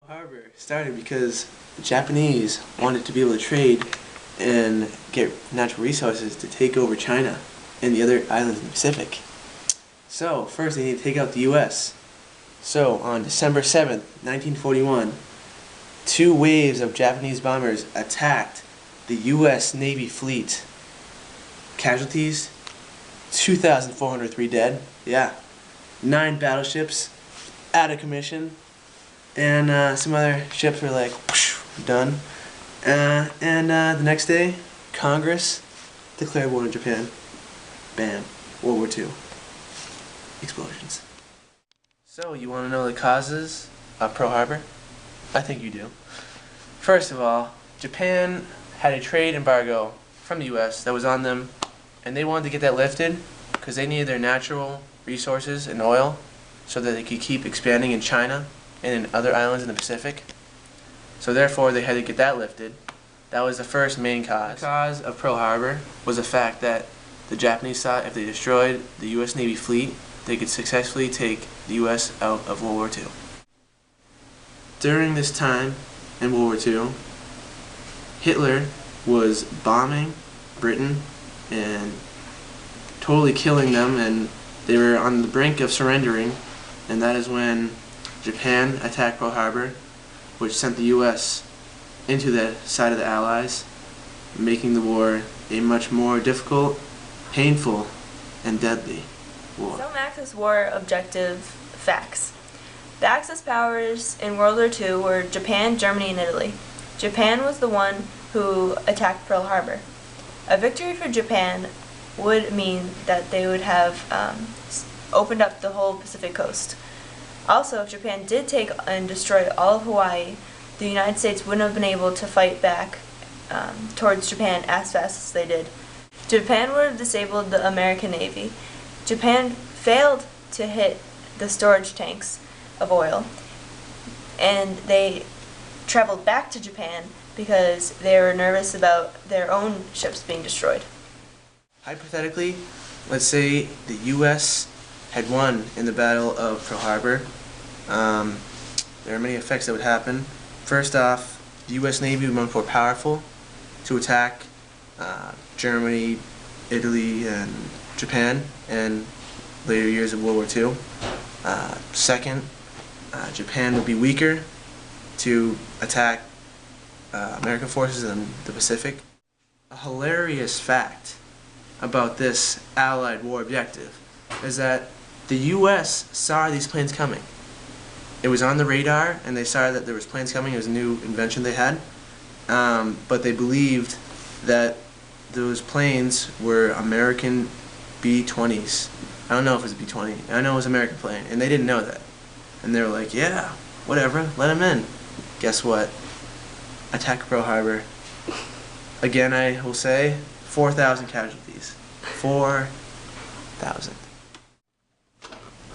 Harbor started because the Japanese wanted to be able to trade and get natural resources to take over China and the other islands in the Pacific. So, first they need to take out the U.S. So, on December 7th, 1941, two waves of Japanese bombers attacked the U.S. Navy fleet. Casualties, 2,403 dead, 9 battleships out of commission, and some other ships were like, whoosh, done. The next day, Congress declared war on Japan. Bam. World War II. Explosions. So, you want to know the causes of Pearl Harbor? I think you do. First of all, Japan had a trade embargo from the U.S. that was on them, and they wanted to get that lifted because they needed their natural resources and oil so that they could keep expanding in China and in other islands in the Pacific. So therefore they had to get that lifted. That was the first main cause. The cause of Pearl Harbor was the fact that the Japanese thought if they destroyed the U.S. Navy fleet, they could successfully take the U.S. out of World War II. During this time in World War II, Hitler was bombing Britain and totally killing them, and they were on the brink of surrendering, and that is when Japan attacked Pearl Harbor, which sent the U.S. into the side of the Allies, making the war a much more difficult, painful, and deadly war. Some Axis war objective facts. The Axis powers in World War II were Japan, Germany, and Italy. Japan was the one who attacked Pearl Harbor. A victory for Japan would mean that they would have opened up the whole Pacific coast. Also, if Japan did take and destroy all of Hawaii, the United States wouldn't have been able to fight back towards Japan as fast as they did. Japan would have disabled the American Navy. Japan failed to hit the storage tanks of oil, and they traveled back to Japan because they were nervous about their own ships being destroyed. Hypothetically, let's say the U.S. had won in the Battle of Pearl Harbor. There are many effects that would happen. First off, the U.S. Navy would be much more powerful to attack Germany, Italy, and Japan in later years of World War II. Second, Japan would be weaker to attack American forces in the Pacific. A hilarious fact about this Allied war objective is that the U.S. saw these planes coming. It was on the radar, and they saw that there was planes coming. It was a new invention they had, but they believed that those planes were American B-20s. I don't know if it was a B-20. I know it was an American plane, and they didn't know that. And they were like, yeah, whatever, let them in. Guess what? Attack Pearl Harbor. Again, I will say, 4,000 casualties. 4,000.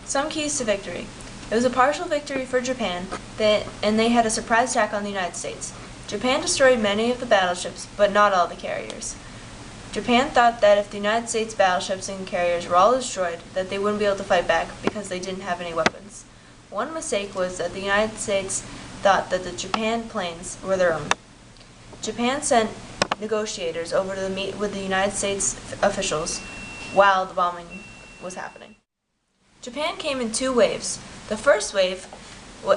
Some keys to victory. It was a partial victory for Japan, and they had a surprise attack on the United States. Japan destroyed many of the battleships, but not all the carriers. Japan thought that if the United States battleships and carriers were all destroyed, that they wouldn't be able to fight back because they didn't have any weapons. One mistake was that the United States thought that the Japan planes were their own. Japan sent negotiators over to meet with the United States officials while the bombing was happening. Japan came in 2 waves. The first wave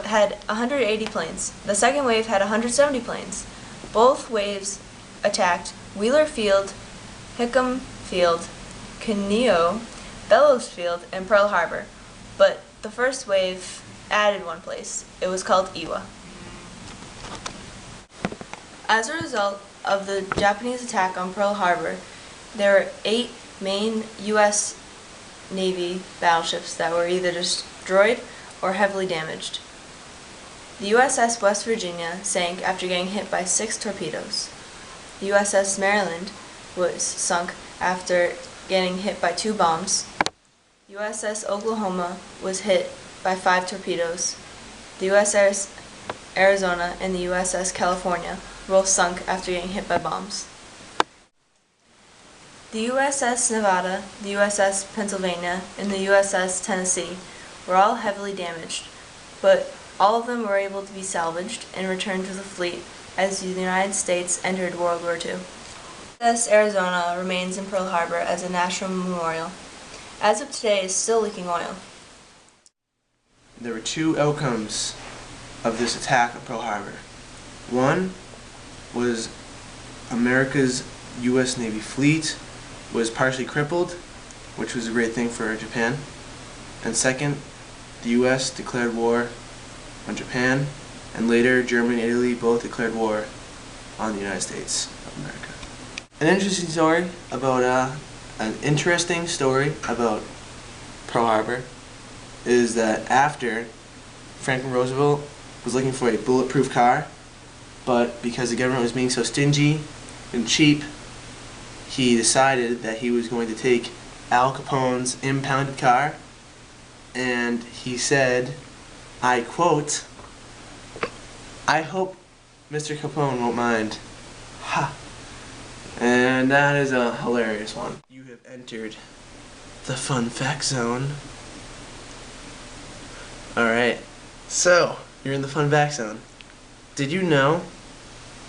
had 180 planes. The second wave had 170 planes. Both waves attacked Wheeler Field, Hickam Field, Kineo, Bellows Field, and Pearl Harbor. But the first wave added one place. It was called Iwo. As a result of the Japanese attack on Pearl Harbor, there were 8 main U.S. Navy battleships that were either destroyed or heavily damaged. The USS West Virginia sank after getting hit by 6 torpedoes. The USS Maryland was sunk after getting hit by 2 bombs. USS Oklahoma was hit by 5 torpedoes. The USS Arizona and the USS California both sunk after getting hit by bombs. The USS Nevada, the USS Pennsylvania, and the USS Tennessee were all heavily damaged, but All of them were able to be salvaged and returned to the fleet as the United States entered World War II. USS Arizona remains in Pearl Harbor as a national memorial. As of today, is still leaking oil. There were two outcomes of this attack on Pearl Harbor. One was America's U.S. Navy fleet was partially crippled, which was a great thing for Japan. And second, the U.S. declared war on Japan, and later Germany and Italy both declared war on the United States of America. An interesting story about Pearl Harbor is that after Franklin Roosevelt was looking for a bulletproof car, but because the government was being so stingy and cheap, he decided that he was going to take Al Capone's impounded car, and he said, I quote, "I hope Mr. Capone won't mind." Ha! And that is a hilarious one. You have entered the fun fact zone. Alright, so you're in the fun fact zone. Did you know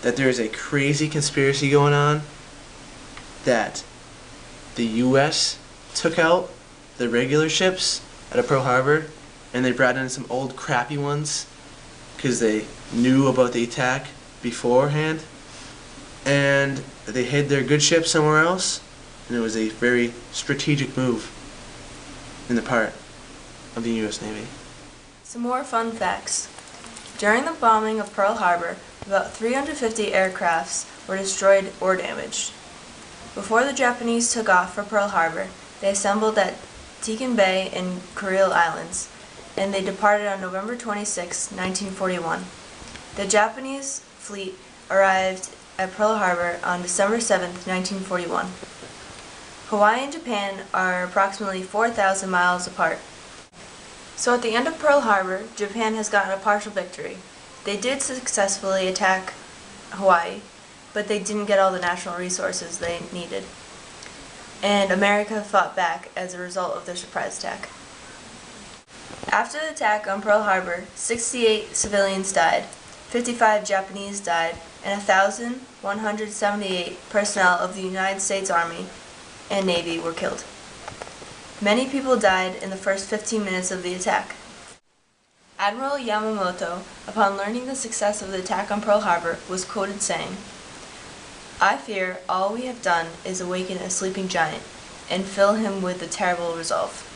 that there is a crazy conspiracy going on that the U.S. took out the regular ships out of Pearl Harbor and they brought in some old crappy ones because they knew about the attack beforehand, and they hid their good ships somewhere else, and it was a very strategic move in the part of the U.S. Navy. Some more fun facts. During the bombing of Pearl Harbor, about 350 aircrafts were destroyed or damaged. Before the Japanese took off for Pearl Harbor, they assembled at Tekin Bay and Kuril Islands, and they departed on November 26, 1941. The Japanese fleet arrived at Pearl Harbor on December 7, 1941. Hawaii and Japan are approximately 4,000 miles apart. So at the end of Pearl Harbor, Japan has gotten a partial victory. They did successfully attack Hawaii, but they didn't get all the natural resources they needed. And America fought back as a result of their surprise attack. After the attack on Pearl Harbor, 68 civilians died, 55 Japanese died, and 1,178 personnel of the United States Army and Navy were killed. Many people died in the first 15 minutes of the attack. Admiral Yamamoto, upon learning the success of the attack on Pearl Harbor, was quoted saying, "I fear all we have done is awaken a sleeping giant and fill him with a terrible resolve."